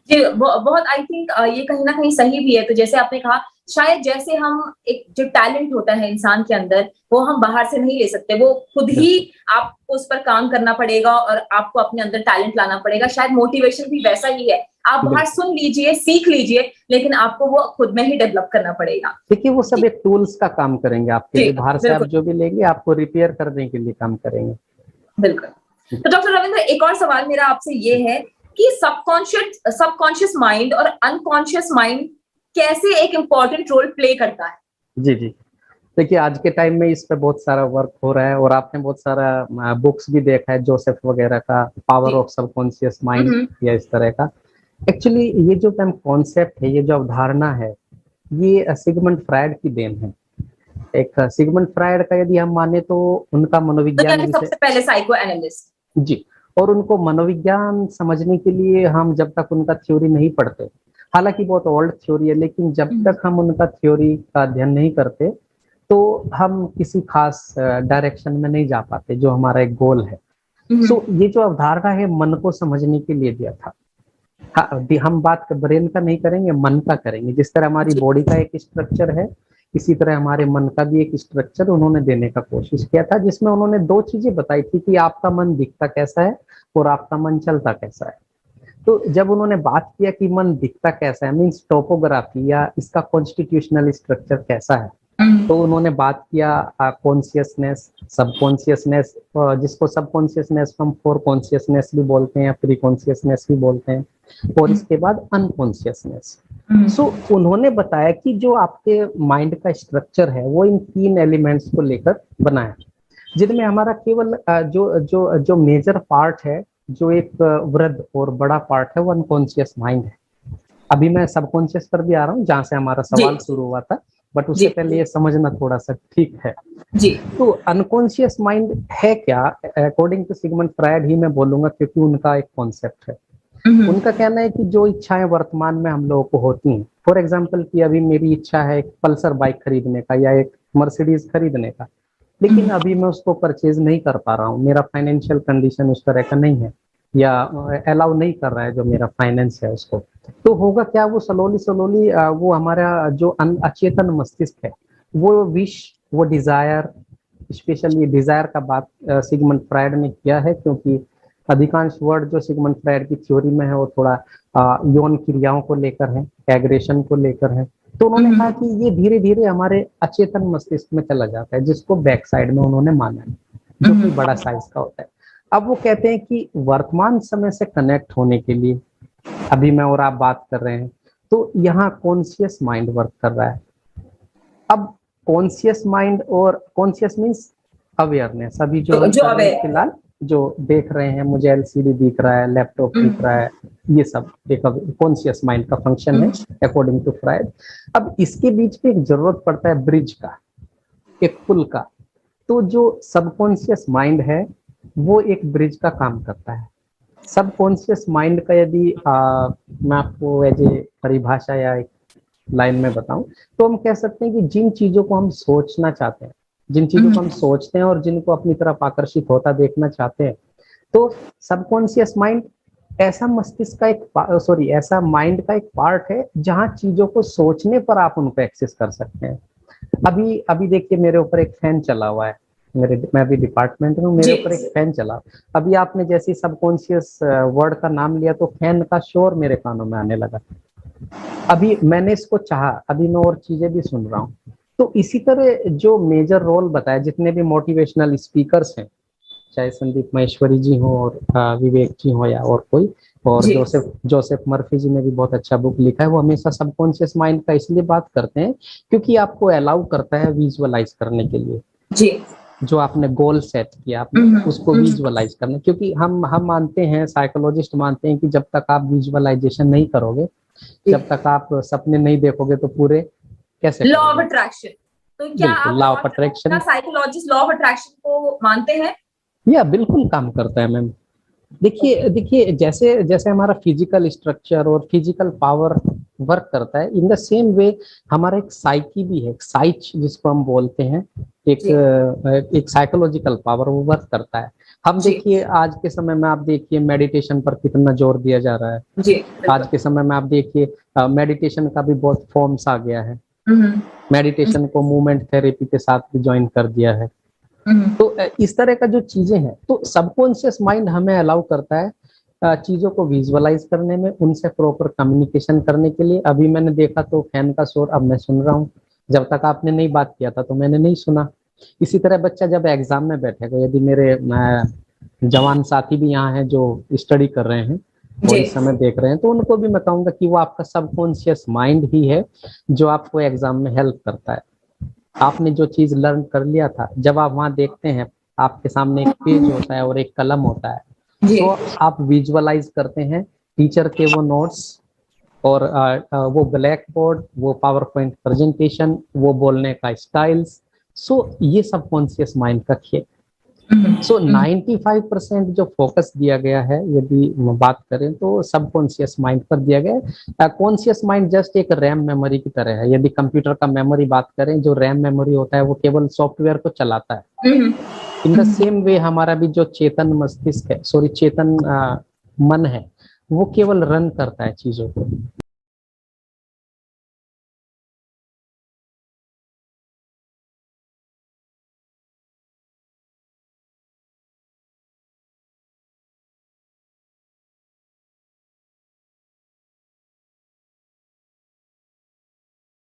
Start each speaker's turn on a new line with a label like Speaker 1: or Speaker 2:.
Speaker 1: जी, बहुत I think ये कहीं न कहीं सही भी है। तो जैसे आपने कहा, शायद जैसे हम एक जो टैलेंट होता है इंसान के अंदर, वो हम बाहर से नहीं ले सकते। वो खुद ही
Speaker 2: बिल्कुल,
Speaker 1: आपको उस पर काम करना पड़ेगा और आपको अपने अंदर टैलेंट लाना पड़ेगा। शायद मोटिवेशन भी वैसा ही है। आप बाहर
Speaker 2: बिल्कुल।
Speaker 1: सुन लीजिए, सीख लीजिए, लेकिन आपको वो खुद में ही डेवलप करना पड़ेगा।
Speaker 2: देखिए वो सब
Speaker 1: जी,
Speaker 2: एक टूल्स का काम करेंगे आपके
Speaker 1: जी,
Speaker 2: लिए, बाहर से आप
Speaker 1: बिल्कुल,
Speaker 2: जो भी लेंगे आपको रिपेयर करने के लिए काम करेंगे।
Speaker 1: बिल्कुल।
Speaker 2: जी,
Speaker 1: तो डॉक्टर रविंद्र, एक और सवाल मेरा आपसे ये है कि सबकॉन्शियस सबकॉन्शियस माइंड और अनकॉन्शियस माइंड कैसे एक इम्पोर्टेंट रोल प्ले करता है?
Speaker 2: जी, जी। देखिए आज के टाइम में इस पे बहुत सारा वर्क हो रहा है और आपने बहुत सारा बुक्स भी देखा है जोसेफ वगैरह का, पावर
Speaker 1: जी।
Speaker 2: ऑफ सबकॉन्शियस
Speaker 1: हुँ,
Speaker 2: माइंड
Speaker 1: हुँ।
Speaker 2: या इस तरह का। एक्चुअली ये जो मैम कॉन्सेप्ट है, ये जो अवधारणा है, ये सिगमंड फ्रायड की देन है। एक सिगमंड फ्रायड का यदि हम माने तो उनका
Speaker 1: दुनिया
Speaker 2: मनोविज्ञान
Speaker 1: के
Speaker 2: जिसे,
Speaker 1: सबसे पहले साइको एनालिस्ट।
Speaker 2: जी, और उनको मनोविज्ञान समझने के लिए हम जब तक उनका थ्योरी नहीं पढ़ते, हालांकि बहुत ओल्ड थ्योरी है, लेकिन जब
Speaker 1: हुँ,
Speaker 2: तक हम उनका थ्योरी का अध्ययन नहीं करते तो हम किसी खास डायरेक्शन में नहीं जा पाते जो हमारा एक गोल है।
Speaker 1: हुँ,
Speaker 2: सो ये जो अवधारणा है मन को समझने के लिए दिया था। हाँ, हम बात ब्रेन का नहीं करेंगे, मन का करेंगे। जिस तरह हमारी
Speaker 1: जी।
Speaker 2: बॉडी का एक स्ट्रक्चर है, इसी तरह हमारे मन का भी एक स्ट्रक्चर उन्होंने देने का कोशिश किया था, जिसमें उन्होंने दो चीजें बताई थी कि आपका मन दिखता कैसा है और आपका मन चलता कैसा है। तो जब उन्होंने बात किया कि मन दिखता कैसा है, मीन्स टोपोग्राफी या इसका कॉन्स्टिट्यूशनल स्ट्रक्चर कैसा है,
Speaker 1: हुँ,
Speaker 2: तो उन्होंने बात किया कॉन्शियसनेस, सबकॉन्शियसनेस, जिसको सबकॉन्शियसनेस हम फोर कॉन्शियसनेस भी बोलते हैं या प्री कॉन्शियसनेस भी बोलते हैं, और
Speaker 1: हुँ,
Speaker 2: इसके बाद अनकॉन्शियसनेस।
Speaker 1: हुँ,
Speaker 2: सो उन्होंने बताया कि जो आपके माइंड का स्ट्रक्चर है वो इन तीन एलिमेंट्स को लेकर बना है, जिनमें हमारा केवल जो जो जो मेजर पार्ट है, जो एक वृद्ध और बड़ा पार्ट है, वो अनकॉन्शियस माइंड है। अभी मैं सबकॉन्शियस पर भी आ रहा हूँ जहां से हमारा
Speaker 1: जी,
Speaker 2: सवाल शुरू हुआ था, बट उससे
Speaker 1: जी,
Speaker 2: पहले ये समझना थोड़ा सा ठीक है।
Speaker 1: जी।
Speaker 2: तो अनकॉन्शियस माइंड है क्या? अकॉर्डिंग टू सिगमंड फ्रायड ही मैं बोलूंगा, क्योंकि उनका एक कॉन्सेप्ट है।
Speaker 1: हुँ, हुँ,
Speaker 2: उनका कहना है कि जो इच्छाएं वर्तमान में हम लोगों को होती हैं, फॉर एग्जाम्पल कि अभी मेरी इच्छा है एक पल्सर बाइक खरीदने का या एक मर्सिडीज खरीदने का, लेकिन
Speaker 1: हुँ,
Speaker 2: अभी मैं उसको परचेज नहीं कर पा रहा हूँ, मेरा फाइनेंशियल कंडीशन उस तरह का नहीं है या अलाउ नहीं कर रहा है जो मेरा फाइनेंस है उसको। तो होगा क्या, वो स्लोली स्लोली वो हमारा जो अचेतन मस्तिष्क है, वो विश, वो डिजायर, स्पेशली डिजायर का बात सिगमंड फ्रायड ने किया है, क्योंकि अधिकांश वर्ड जो सिगमंड फ्रायड की थ्योरी में है वो थोड़ा यौन क्रियाओं को लेकर है, एग्रेशन को लेकर है। तो उन्होंने कहा
Speaker 1: हुँ,
Speaker 2: कि ये धीरे धीरे हमारे अचेतन मस्तिष्क में चला जाता है, जिसको बैक साइड में उन्होंने माना है, जो कि
Speaker 1: हुँ,
Speaker 2: बड़ा साइज का होता है। अब वो कहते हैं कि वर्तमान समय से कनेक्ट होने के लिए, अभी मैं और आप बात कर रहे हैं, तो यहाँ कॉन्शियस माइंड वर्क कर रहा है। अब कॉन्शियस माइंड और कॉन्शियस मीन्स अवेयरनेस, अभी जो हम
Speaker 1: जो
Speaker 2: कर रहे हैं
Speaker 1: अवेयर है।
Speaker 2: फिलहाल, जो देख रहे हैं, मुझे एलसीडी दिख रहा है, लैपटॉप
Speaker 1: हुँ,
Speaker 2: दिख रहा है, ये सब एक कॉन्शियस माइंड का फंक्शन है
Speaker 1: हुँ,
Speaker 2: अकॉर्डिंग टू फ्रायड। अब इसके बीच में एक जरूरत पड़ता है ब्रिज का, एक पुल का। तो जो सबकॉन्शियस माइंड है वो एक ब्रिज का काम करता है। सबकॉन्शियस माइंड का यदि मैं आपको एज ए परिभाषा या एक लाइन में बताऊं, तो हम कह सकते हैं कि जिन चीजों को हम सोचना चाहते हैं, जिन चीजों को हम
Speaker 1: हुँ,
Speaker 2: सोचते हैं और जिनको अपनी तरफ आकर्षित होता देखना चाहते हैं, तो सबकॉन्शियस माइंड ऐसा मस्तिष्क का एक, सॉरी, ऐसा माइंड का एक पार्ट है जहां चीजों को सोचने पर आप उनको एक्सेस कर सकते हैं। अभी अभी देखिए मेरे ऊपर एक फैन चला हुआ है, मैं अभी डिपार्टमेंट में हूँ, मेरे
Speaker 1: जी,
Speaker 2: ऊपर एक फैन चला। अभी आपने जैसे सबकॉन्शियस वर्ड का नाम लिया तो फैन का शोर मेरे कानों में आने लगा। अभी मैंने इसको चाहा, अभी मैं और चीजें भी सुन रहा हूँ। तो इसी तरह जो मेजर रोल बताया, जितने भी मोटिवेशनल स्पीकर्स हैं, चाहे संदीप महेश्वरी जी हो और विवेक जी हो या और कोई, और
Speaker 1: जी,
Speaker 2: जोसेफ जोसेफ मर्फी जी ने भी बहुत अच्छा बुक लिखा है, वो हमेशा सबकॉन्शियस माइंड का इसलिए बात करते हैं क्योंकि आपको अलाउ करता है विजुअलाइज करने के लिए।
Speaker 1: जी।
Speaker 2: जो आपने गोल सेट किया
Speaker 1: हुँ,
Speaker 2: आपने
Speaker 1: हुँ,
Speaker 2: उसको
Speaker 1: हुँ,
Speaker 2: विजुअलाइज करना, क्योंकि हम मानते हैं, साइकोलॉजिस्ट मानते हैं कि जब तक आप विजुअलाइजेशन नहीं करोगे,
Speaker 1: जी।
Speaker 2: जब तक आप सपने नहीं देखोगे तो पूरे कैसे
Speaker 1: लॉ ऑफ
Speaker 2: करोगे।
Speaker 1: अट्रैक्शन। तो क्या
Speaker 2: बिल्कुल,
Speaker 1: आप
Speaker 2: लॉ ऑफ
Speaker 1: क्या
Speaker 2: attraction.
Speaker 1: Psychologist law of attraction को मानते हैं?
Speaker 2: या बिल्कुल काम करता है मैम।
Speaker 1: ओके।
Speaker 2: देखिए देखिए, जैसे जैसे हमारा फिजिकल स्ट्रक्चर और फिजिकल पावर वर्क करता है, इन द सेम वे हमारा एक साइकी भी है, साइच जिसको हम बोलते हैं, एक
Speaker 1: जी।
Speaker 2: एक साइकोलॉजिकल पावर वो वर्क करता है। हम
Speaker 1: जी
Speaker 2: देखिए आज के समय में आप देखिए मेडिटेशन पर कितना जोर दिया जा रहा है।
Speaker 1: जी
Speaker 2: आज
Speaker 1: बिल्कुल।
Speaker 2: के समय में आप देखिए मेडिटेशन का भी बहुत फॉर्म्स आ गया है।
Speaker 1: हम्म
Speaker 2: मेडिटेशन को मूवमेंट थेरेपी के साथ भी ज्वाइन कर दिया है।
Speaker 1: हम्म
Speaker 2: तो इस तरह का जो चीजें हैं, तो सबकॉन्शियस माइंड हमें अलाउ करता है चीजों को विजुअलाइज करने में, उनसे प्रॉपर कम्युनिकेशन करने के लिए। अभी मैंने देखा तो फैन का शोर अब मैं सुन रहा हूँ, जब तक आपने नहीं बात किया था तो मैंने नहीं सुना। इसी तरह बच्चा जब एग्जाम में बैठेगा, यदि मेरे जवान साथी भी यहाँ हैं जो स्टडी कर रहे हैं और
Speaker 1: जी
Speaker 2: इस समय देख रहे हैं, तो उनको भी मैं कहूंगा कि वो आपका सबकॉन्शियस माइंड ही है जो आपको एग्जाम में हेल्प करता है। आपने जो चीज लर्न कर लिया था, जब आप वहां देखते हैं, आपके सामने एक पेज होता है और एक कलम होता है,
Speaker 1: जी
Speaker 2: तो आप विजुअलाइज करते हैं टीचर के वो नोट्स और वो ब्लैक बोर्ड, वो पावर पॉइंट प्रेजेंटेशन, वो बोलने का स्टाइल्स। सो ये सबकॉन्शियस माइंड का खेल। सो 95% जो फोकस दिया गया है, यदि बात करें तो सबकॉन्शियस माइंड पर दिया गया है। कॉन्शियस माइंड जस्ट एक रैम मेमोरी की तरह है। यदि कंप्यूटर का मेमोरी बात करें, जो रैम मेमोरी होता है वो केवल सॉफ्टवेयर को चलाता है।
Speaker 1: हम्म
Speaker 2: इन द सेम वे हमारा भी जो चेतन मस्तिष्क है, सॉरी चेतन मन है, वो केवल रन करता है चीजों को।